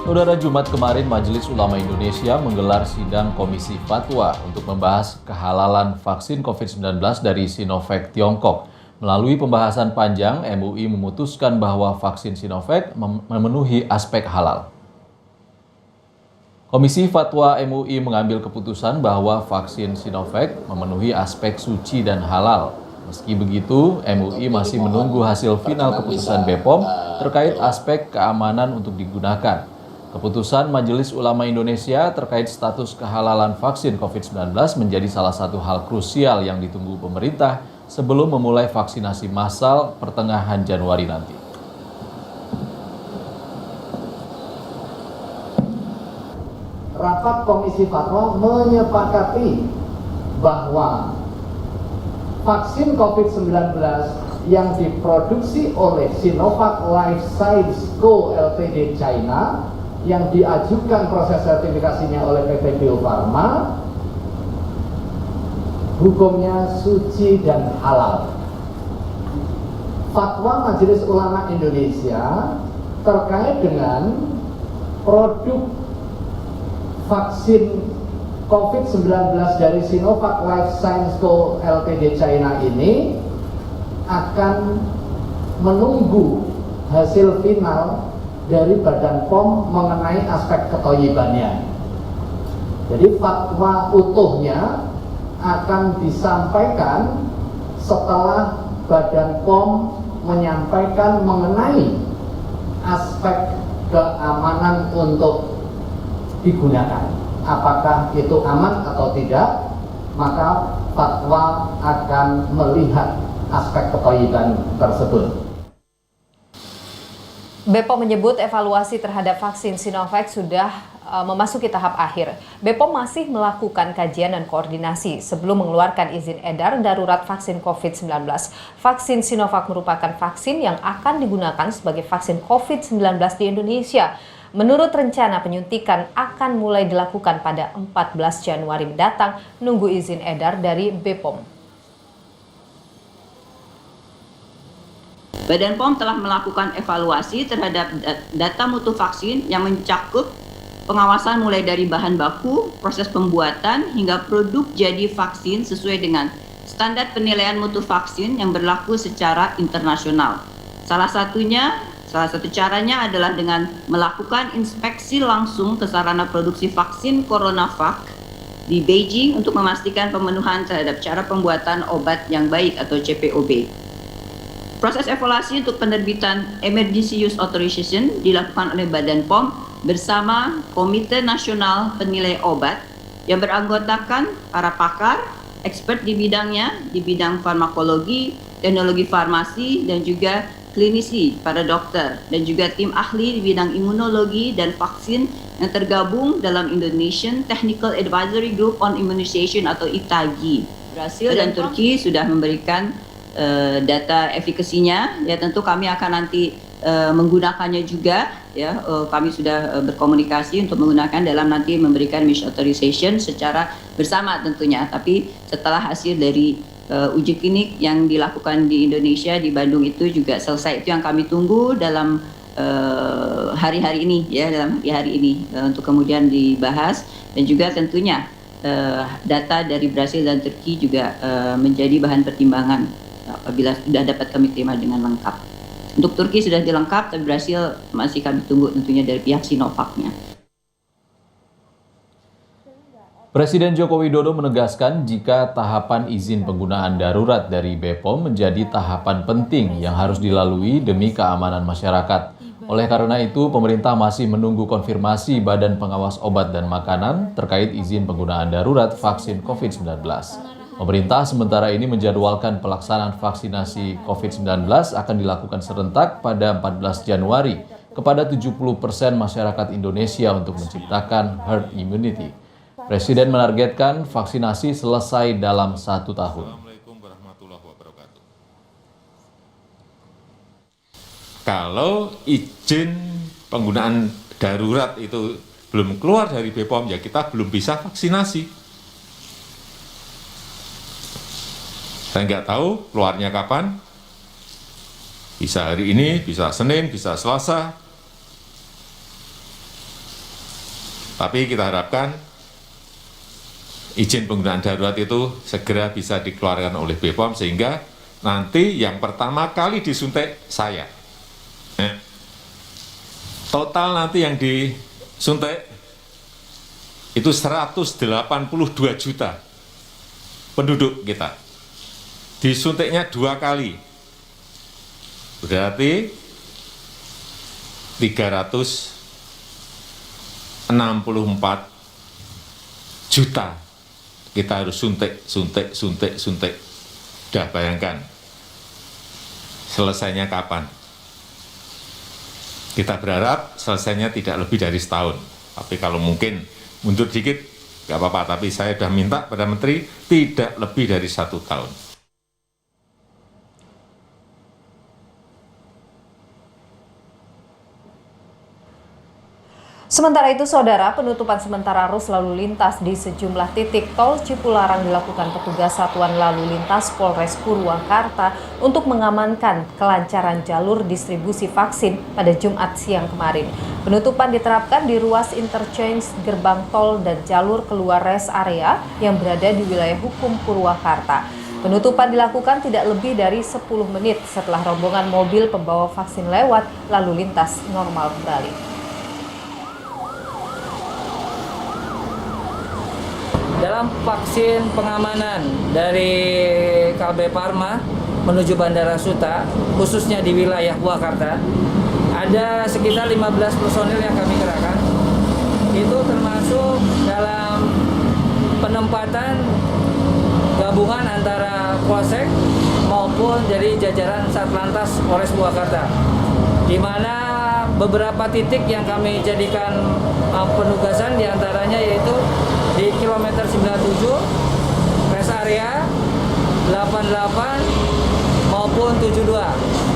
Saudara, Jumat kemarin Majelis Ulama Indonesia menggelar sidang Komisi Fatwa untuk membahas kehalalan vaksin COVID-19 dari Sinovac Tiongkok. Melalui pembahasan panjang, MUI memutuskan bahwa vaksin Sinovac memenuhi aspek halal. Komisi Fatwa MUI mengambil keputusan bahwa vaksin Sinovac memenuhi aspek suci dan halal. Meski begitu, MUI masih menunggu hasil final keputusan BPOM terkait aspek keamanan untuk digunakan. Keputusan Majelis Ulama Indonesia terkait status kehalalan vaksin COVID-19 menjadi salah satu hal krusial yang ditunggu pemerintah sebelum memulai vaksinasi massal pertengahan Januari nanti. Rapat Komisi Fatwa menyepakati bahwa vaksin COVID-19 yang diproduksi oleh Sinovac Life Sciences Co. Ltd. China yang diajukan proses sertifikasinya oleh PT Bio Farma hukumnya suci dan halal. Fatwa Majelis Ulama Indonesia terkait dengan produk vaksin COVID-19 dari Sinovac Life Sciences Co. Ltd. China ini akan menunggu hasil final dari Badan POM mengenai aspek ketoyibannya. Jadi fatwa utuhnya akan disampaikan setelah Badan POM menyampaikan mengenai aspek keamanan untuk digunakan. Apakah itu aman atau tidak, maka fatwa akan melihat aspek ketoyiban tersebut. BPOM menyebut evaluasi terhadap vaksin Sinovac sudah memasuki tahap akhir. BPOM masih melakukan kajian dan koordinasi sebelum mengeluarkan izin edar darurat vaksin COVID-19. Vaksin Sinovac merupakan vaksin yang akan digunakan sebagai vaksin COVID-19 di Indonesia. Menurut rencana, penyuntikan akan mulai dilakukan pada 14 Januari mendatang, nunggu izin edar dari BPOM. Badan POM telah melakukan evaluasi terhadap data mutu vaksin yang mencakup pengawasan mulai dari bahan baku, proses pembuatan, hingga produk jadi vaksin sesuai dengan standar penilaian mutu vaksin yang berlaku secara internasional. Salah satu caranya adalah dengan melakukan inspeksi langsung ke sarana produksi vaksin CoronaVac di Beijing untuk memastikan pemenuhan terhadap cara pembuatan obat yang baik atau CPOB. Proses evaluasi untuk penerbitan Emergency Use Authorization dilakukan oleh Badan POM bersama Komite Nasional Penilai Obat yang beranggotakan para pakar, expert di bidangnya, di bidang farmakologi, teknologi farmasi, dan juga klinisi, para dokter, dan juga tim ahli di bidang imunologi dan vaksin yang tergabung dalam Indonesian Technical Advisory Group on Immunization atau ITAGI. Brasil dan Turki sudah memberikan data efikasinya, ya tentu kami akan nanti menggunakannya juga, ya kami sudah berkomunikasi untuk menggunakan dalam nanti memberikan use authorization secara bersama tentunya. Tapi setelah hasil dari uji klinik yang dilakukan di Indonesia di Bandung itu juga selesai, itu yang kami tunggu dalam hari-hari ini, ya dalam hari ini untuk kemudian dibahas, dan juga tentunya data dari Brasil dan Turki juga menjadi bahan pertimbangan apabila sudah dapat kami terima dengan lengkap. Untuk Turki sudah dilengkap, tapi Brasil masih kami tunggu tentunya dari pihak Sinovacnya. Presiden Joko Widodo menegaskan jika tahapan izin penggunaan darurat dari BPOM menjadi tahapan penting yang harus dilalui demi keamanan masyarakat. Oleh karena itu, pemerintah masih menunggu konfirmasi Badan Pengawas Obat dan Makanan terkait izin penggunaan darurat vaksin COVID-19. Pemerintah sementara ini menjadwalkan pelaksanaan vaksinasi COVID-19 akan dilakukan serentak pada 14 Januari kepada 70% masyarakat Indonesia untuk menciptakan herd immunity. Presiden menargetkan vaksinasi selesai dalam 1 tahun. Kalau izin penggunaan darurat itu belum keluar dari BPOM, ya kita belum bisa vaksinasi. Saya nggak tahu keluarnya kapan, bisa hari ini, bisa Senin, bisa Selasa. Tapi kita harapkan izin penggunaan darurat itu segera bisa dikeluarkan oleh BPOM sehingga nanti yang pertama kali disuntik saya. Total nanti yang disuntik itu 182 juta penduduk kita. Disuntiknya 2 kali. Berarti 364 juta kita harus suntik. Udah bayangkan selesainya kapan? Kita berharap selesainya tidak lebih dari setahun. Tapi kalau mungkin mundur dikit, nggak apa-apa. Tapi saya sudah minta pada Menteri tidak lebih dari 1 tahun. Sementara itu, Saudara, penutupan sementara arus lalu lintas di sejumlah titik tol Cipularang dilakukan petugas Satuan Lalu Lintas Polres Purwakarta untuk mengamankan kelancaran jalur distribusi vaksin pada Jumat siang kemarin. Penutupan diterapkan di ruas interchange gerbang tol dan jalur keluar rest area yang berada di wilayah hukum Purwakarta. Penutupan dilakukan tidak lebih dari 10 menit setelah rombongan mobil pembawa vaksin lewat, lalu lintas normal kembali. Dalam vaksin pengamanan dari Kalbe Parma menuju Bandara Suta, khususnya di wilayah Purwakarta, ada sekitar 15 personil yang kami kerahkan. Itu termasuk dalam penempatan gabungan antara Polsek maupun dari jajaran Satlantas Polres Purwakarta, di mana beberapa titik yang kami jadikan penugasan diantaranya yaitu di kilometer 97, rest area 88 maupun 72.